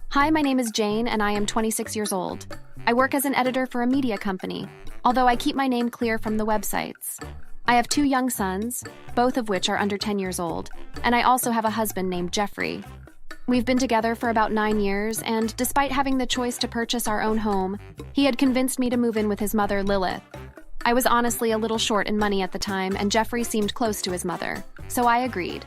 Hi, my name is Jane, and I am 26 years old. I work as an editor for a media company, although I keep my name clear from the websites. I have 2 young sons, both of which are under 10 years old, and I also have a husband named Jeffrey. We've been together for about 9 years, and despite having the choice to purchase our own home, he had convinced me to move in with his mother, Lilith. I was honestly a little short in money at the time, and Jeffrey seemed close to his mother, so I agreed.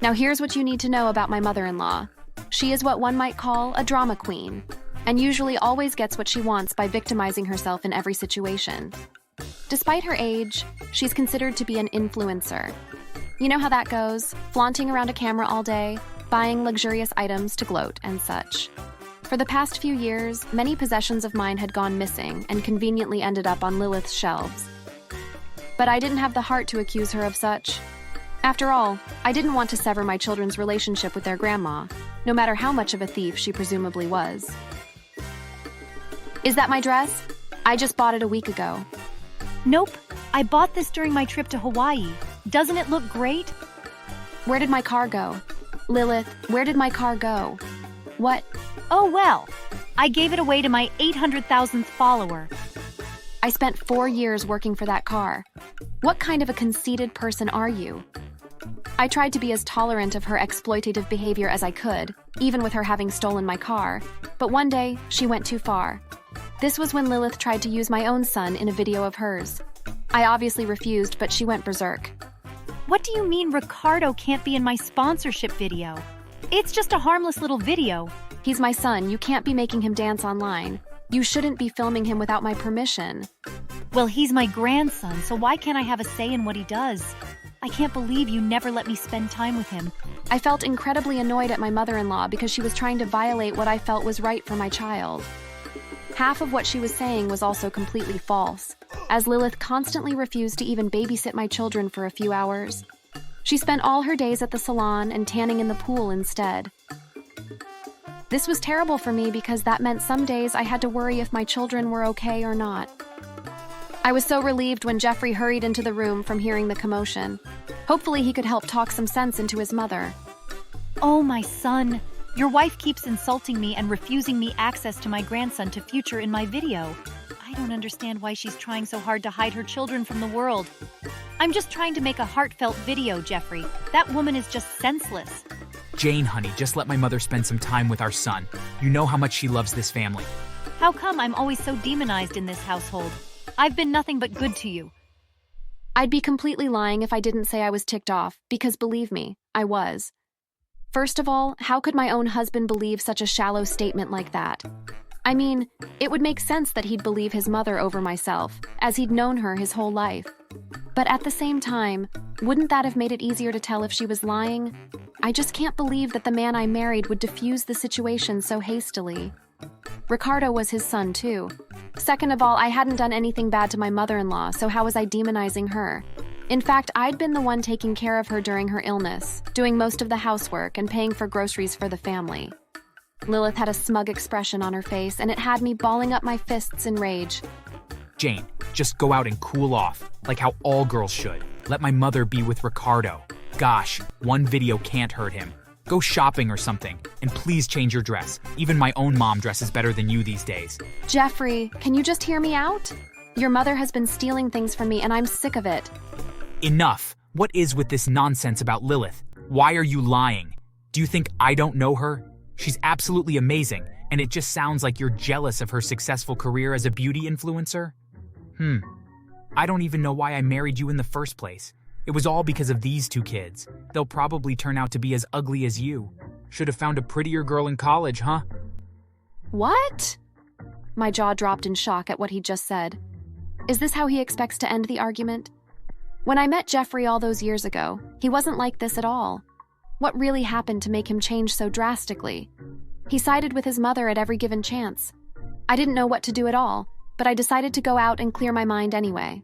Now here's what you need to know about my mother-in-law. She is what one might call a drama queen, and usually always gets what she wants by victimizing herself in every situation. Despite her age, she's considered to be an influencer. You know how that goes, flaunting around a camera all day, buying luxurious items to gloat and such. For the past few years, many possessions of mine had gone missing and conveniently ended up on Lilith's shelves. But I didn't have the heart to accuse her of such. After all, I didn't want to sever my children's relationship with their grandma, no matter how much of a thief she presumably was. Is that my dress? I just bought it a week ago. Nope, I bought this during my trip to Hawaii. Doesn't it look great? Where did my car go? Lilith, where did my car go? What? Oh well, I gave it away to my 800,000th follower. I spent 4 years working for that car. What kind of a conceited person are you? I tried to be as tolerant of her exploitative behavior as I could, even with her having stolen my car, but one day, she went too far. This was when Lilith tried to use my own son in a video of hers. I obviously refused, but she went berserk. What do you mean Ricardo can't be in my sponsorship video? It's just a harmless little video. He's my son, you can't be making him dance online. You shouldn't be filming him without my permission. Well, he's my grandson, so why can't I have a say in what he does? I can't believe you never let me spend time with him. I felt incredibly annoyed at my mother-in-law because she was trying to violate what I felt was right for my child. Half of what she was saying was also completely false, as Lilith constantly refused to even babysit my children for a few hours. She spent all her days at the salon and tanning in the pool instead. This was terrible for me because that meant some days I had to worry if my children were okay or not. I was so relieved when Jeffrey hurried into the room from hearing the commotion. Hopefully he could help talk some sense into his mother. Oh, my son. Your wife keeps insulting me and refusing me access to my grandson to feature in my video. I don't understand why she's trying so hard to hide her children from the world. I'm just trying to make a heartfelt video, Jeffrey. That woman is just senseless. Jane, honey, just let my mother spend some time with our son. You know how much she loves this family. How come I'm always so demonized in this household? I've been nothing but good to you. I'd be completely lying if I didn't say I was ticked off, because believe me, I was. First of all, how could my own husband believe such a shallow statement like that? I mean, it would make sense that he'd believe his mother over myself, as he'd known her his whole life. But at the same time, wouldn't that have made it easier to tell if she was lying? I just can't believe that the man I married would diffuse the situation so hastily. Ricardo was his son, too. Second of all, I hadn't done anything bad to my mother-in-law, so how was I demonizing her? In fact, I'd been the one taking care of her during her illness, doing most of the housework and paying for groceries for the family. Lilith had a smug expression on her face, and it had me balling up my fists in rage. Jane, just go out and cool off, like how all girls should. Let my mother be with Ricardo. Gosh, one video can't hurt him. Go shopping or something, and please change your dress. Even my own mom dresses better than you these days. Jeffrey, can you just hear me out? Your mother has been stealing things from me, and I'm sick of it. Enough! What is with this nonsense about Lilith? Why are you lying? Do you think I don't know her? She's absolutely amazing, and it just sounds like you're jealous of her successful career as a beauty influencer? I don't even know why I married you in the first place. It was all because of these 2 kids. They'll probably turn out to be as ugly as you. Should have found a prettier girl in college, huh? What? My jaw dropped in shock at what he just said. Is this how he expects to end the argument? When I met Jeffrey all those years ago, he wasn't like this at all. What really happened to make him change so drastically? He sided with his mother at every given chance. I didn't know what to do at all, but I decided to go out and clear my mind anyway.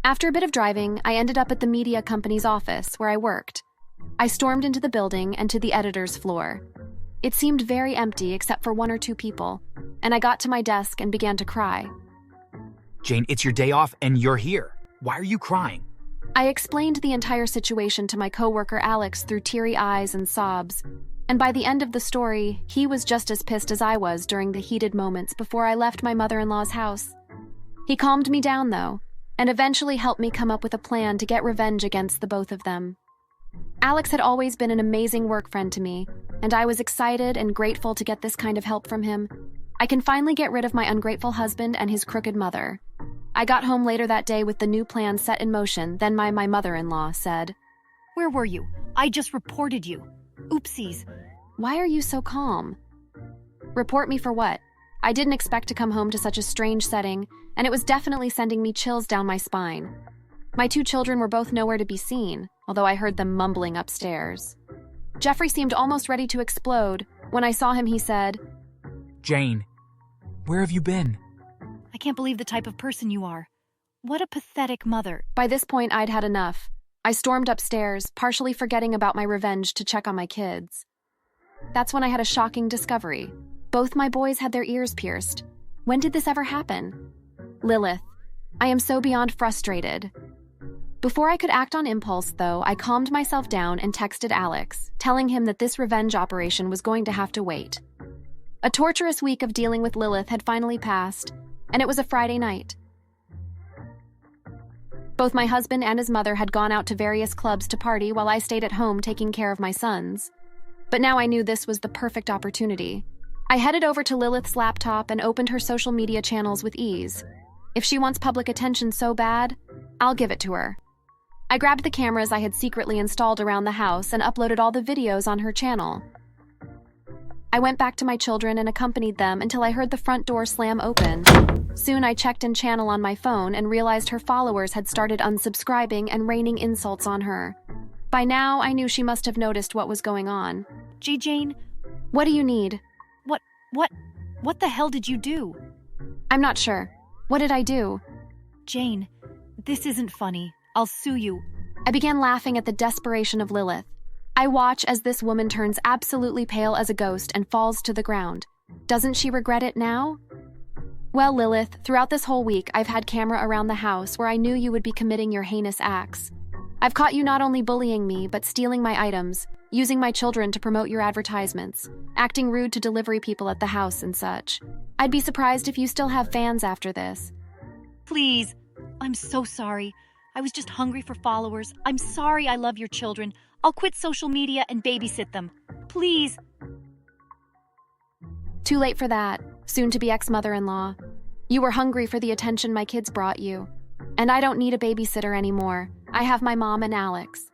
After a bit of driving, I ended up at the media company's office where I worked. I stormed into the building and to the editor's floor. It seemed very empty except for 1 or 2 people, and I got to my desk and began to cry. Jane, it's your day off and you're here. Why are you crying? I explained the entire situation to my coworker Alex through teary eyes and sobs, and by the end of the story, he was just as pissed as I was during the heated moments before I left my mother-in-law's house. He calmed me down, though, and eventually helped me come up with a plan to get revenge against the both of them. Alex had always been an amazing work friend to me, and I was excited and grateful to get this kind of help from him. I can finally get rid of my ungrateful husband and his crooked mother. I got home later that day with the new plan set in motion, then my mother-in-law said, Where were you? I just reported you. Oopsies. Why are you so calm? Report me for what? I didn't expect to come home to such a strange setting, and it was definitely sending me chills down my spine. My 2 children were both nowhere to be seen, although I heard them mumbling upstairs. Jeffrey seemed almost ready to explode. When I saw him, he said, Jane, where have you been? I can't believe the type of person you are. What a pathetic mother. By this point, I'd had enough. I stormed upstairs, partially forgetting about my revenge to check on my kids. That's when I had a shocking discovery. Both my boys had their ears pierced. When did this ever happen? Lilith, I am so beyond frustrated. Before I could act on impulse, though, I calmed myself down and texted Alex, telling him that this revenge operation was going to have to wait. A torturous week of dealing with Lilith had finally passed, and it was a Friday night. Both my husband and his mother had gone out to various clubs to party while I stayed at home taking care of my sons. But now I knew this was the perfect opportunity. I headed over to Lilith's laptop and opened her social media channels with ease. If she wants public attention so bad, I'll give it to her. I grabbed the cameras I had secretly installed around the house and uploaded all the videos on her channel. I went back to my children and accompanied them until I heard the front door slam open. Soon I checked in channel on my phone and realized her followers had started unsubscribing and raining insults on her. By now, I knew she must have noticed what was going on. Jane, what do you need? What the hell did you do? I'm not sure. What did I do? Jane, this isn't funny. I'll sue you. I began laughing at the desperation of Lilith. I watch as this woman turns absolutely pale as a ghost and falls to the ground. Doesn't she regret it now? Well, Lilith, throughout this whole week, I've had camera around the house where I knew you would be committing your heinous acts. I've caught you not only bullying me, but stealing my items, using my children to promote your advertisements, acting rude to delivery people at the house and such. I'd be surprised if you still have fans after this. Please. I'm so sorry. I was just hungry for followers. I'm sorry. I love your children. I'll quit social media and babysit them. Please. Too late for that, soon-to-be ex-mother-in-law. You were hungry for the attention my kids brought you. And I don't need a babysitter anymore. I have my mom and Alex.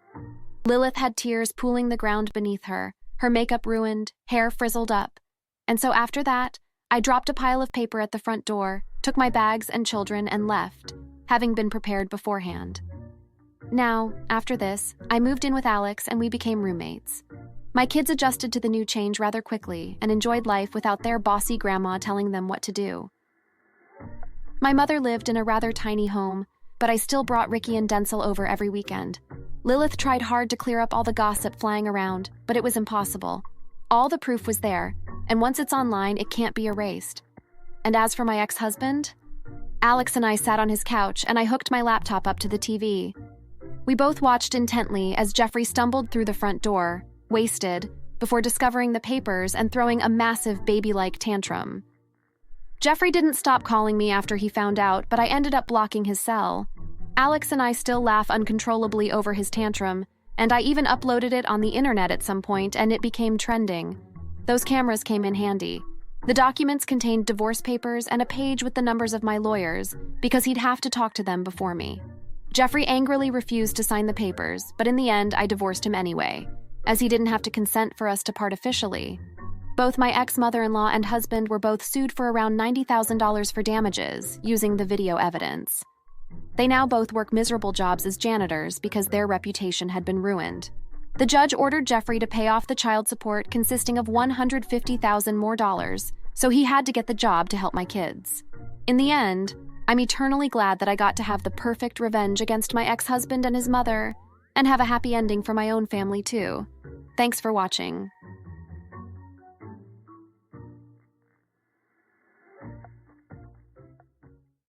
Lilith had tears pooling the ground beneath her, her makeup ruined, hair frizzled up. And so after that, I dropped a pile of paper at the front door, took my bags and children, and left, having been prepared beforehand. Now, after this, I moved in with Alex and we became roommates. My kids adjusted to the new change rather quickly and enjoyed life without their bossy grandma telling them what to do. My mother lived in a rather tiny home, but I still brought Ricky and Denzel over every weekend. Lilith tried hard to clear up all the gossip flying around, but it was impossible. All the proof was there, and once it's online, it can't be erased. And as for my ex-husband, Alex and I sat on his couch and I hooked my laptop up to the TV. We both watched intently as Jeffrey stumbled through the front door, wasted, before discovering the papers and throwing a massive baby-like tantrum. Jeffrey didn't stop calling me after he found out, but I ended up blocking his cell. Alex and I still laugh uncontrollably over his tantrum, and I even uploaded it on the internet at some point, and it became trending. Those cameras came in handy. The documents contained divorce papers and a page with the numbers of my lawyers, because he'd have to talk to them before me. Jeffrey angrily refused to sign the papers, but in the end, I divorced him anyway, as he didn't have to consent for us to part officially. Both my ex-mother-in-law and husband were both sued for around $90,000 for damages, using the video evidence. They now both work miserable jobs as janitors because their reputation had been ruined. The judge ordered Jeffrey to pay off the child support consisting of $150,000 more, so he had to get the job to help my kids. In the end, I'm eternally glad that I got to have the perfect revenge against my ex-husband and his mother, and have a happy ending for my own family too. Thanks for watching.